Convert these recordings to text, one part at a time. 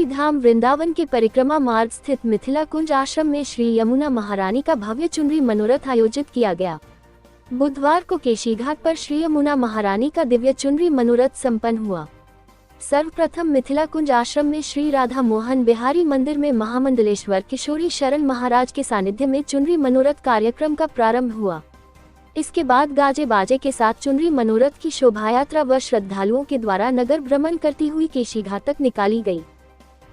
धाम वृंदावन के परिक्रमा मार्ग स्थित मिथिला कुंज आश्रम में श्री यमुना महारानी का भव्य चुनरी मनोरथ आयोजित किया गया। बुधवार को केशीघाट पर श्री यमुना महारानी का दिव्य चुनरी मनोरथ संपन्न हुआ। सर्वप्रथम मिथिला कुंज आश्रम में श्री राधा मोहन बिहारी मंदिर में महामंडलेश्वर किशोरी शरण महाराज के सानिध्य में चुनरी मनोरथ कार्यक्रम का प्रारंभ हुआ। इसके बाद गाजे बाजे के साथ चुनरी मनोरथ की शोभायात्रा व श्रद्धालुओं के द्वारा नगर भ्रमण करती हुई केशीघाट तक निकाली गई।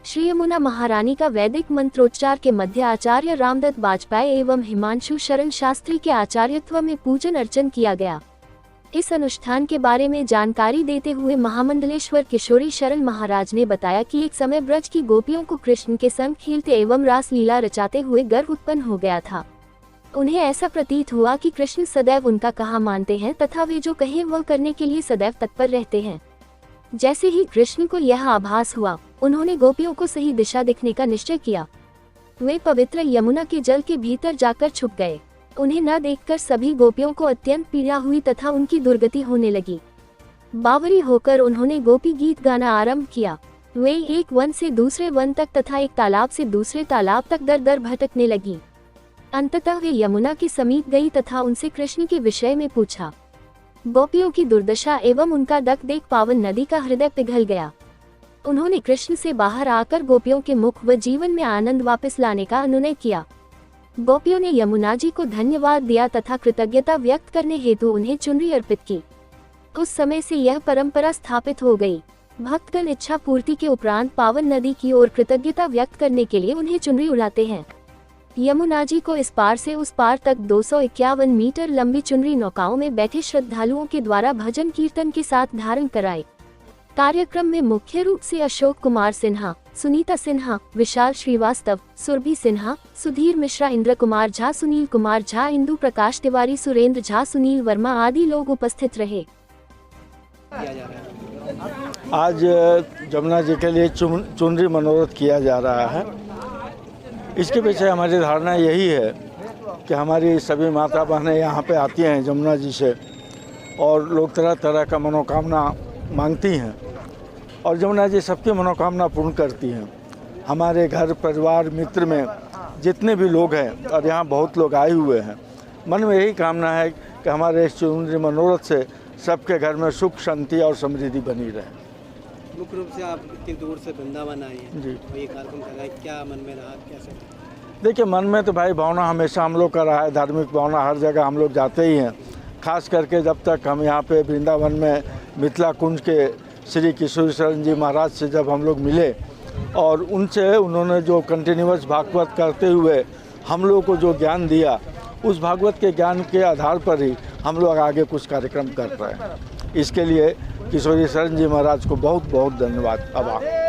श्री यमुना महारानी का वैदिक मंत्रोच्चार के मध्य आचार्य रामदत्त बाजपेयी एवं हिमांशु शरण शास्त्री के आचार्यत्व में पूजन अर्चन किया गया। इस अनुष्ठान के बारे में जानकारी देते हुए महामंडलेश्वर किशोरी शरण महाराज ने बताया कि एक समय ब्रज की गोपियों को कृष्ण के संग खेलते एवं रास लीला रचाते हुए गर्व उत्पन्न हो गया था। उन्हें ऐसा प्रतीत हुआ कि कृष्ण सदैव उनका कहा मानते हैं तथा वे जो कहे वह करने के लिए सदैव तत्पर रहते हैं। जैसे ही कृष्ण को यह आभास हुआ, उन्होंने गोपियों को सही दिशा दिखने का निश्चय किया। वे पवित्र यमुना के जल के भीतर जाकर छुप गए। उन्हें न देखकर सभी गोपियों को अत्यंत पीड़ा हुई तथा उनकी दुर्गति होने लगी। बावरी होकर उन्होंने गोपी गीत गाना आरंभ किया। वे एक वन से दूसरे वन तक तथा एक तालाब से दूसरे तालाब तक दर दर भटकने लगी। अंततः वे यमुना के समीप गई तथा उनसे कृष्ण के विषय में पूछा। गोपियों की दुर्दशा एवं उनका दुख देख पावन नदी का हृदय पिघल गया। उन्होंने कृष्ण से बाहर आकर गोपियों के मुख व जीवन में आनंद वापस लाने का अनुनय किया। गोपियों ने यमुना जी को धन्यवाद दिया तथा कृतज्ञता व्यक्त करने हेतु उन्हें चुनरी अर्पित की। उस समय से यह परंपरा स्थापित हो गई। भक्तगण इच्छा पूर्ति के उपरांत पावन नदी की ओर कृतज्ञता व्यक्त करने के लिए उन्हें चुनरी उड़ाते हैं। यमुना जी को इस पार से उस पार तक 251 मीटर लंबी चुनरी नौकाओं में बैठे श्रद्धालुओं के द्वारा भजन कीर्तन के साथ धारण कराई। कार्यक्रम में मुख्य रूप से अशोक कुमार सिन्हा, सुनीता सिन्हा, विशाल श्रीवास्तव, सुरभि सिन्हा, सुधीर मिश्रा, इंद्र कुमार झा, सुनील कुमार झा, इंदु प्रकाश तिवारी, सुरेंद्र झा, सुनील वर्मा आदि लोग उपस्थित रहे। आज यमुना जी के लिए चुनरी मनोरथ किया जा रहा है। इसके पीछे हमारी धारणा यही है कि हमारी सभी माता बहनें यहाँ पे आती हैं यमुना जी से और लोग तरह तरह का मनोकामना मांगती हैं और यमुना जी सबकी मनोकामना पूर्ण करती हैं। हमारे घर परिवार मित्र में जितने भी लोग हैं और यहाँ बहुत लोग आए हुए हैं, मन में यही कामना है कि हमारे इस चुनरी मनोरथ से सबके घर में सुख शांति और समृद्धि बनी रहे। मुख्य रूप से आप इतनी दूर से वृंदावन आए हैं जी, तो ये कार्यक्रम कर रहे हैं, क्या मन में रहा, कैसे? देखिए, मन में तो भाई भावना हमेशा हम लोग का रहा है, धार्मिक भावना हर जगह हम लोग जाते ही हैं। खास करके जब तक हम यहाँ पे वृंदावन में मिथिला कुंज के श्री किशोरी शरण जी महाराज से जब हम लोग मिले और उनसे उन्होंने जो कंटिन्यूअस भागवत करते हुए हम लोग को जो ज्ञान दिया, उस भागवत के ज्ञान के आधार पर ही हम लोग आगे कुछ कार्यक्रम कर रहे हैं। इसके लिए किशोरी शरण जी महाराज को बहुत बहुत धन्यवाद, आभार।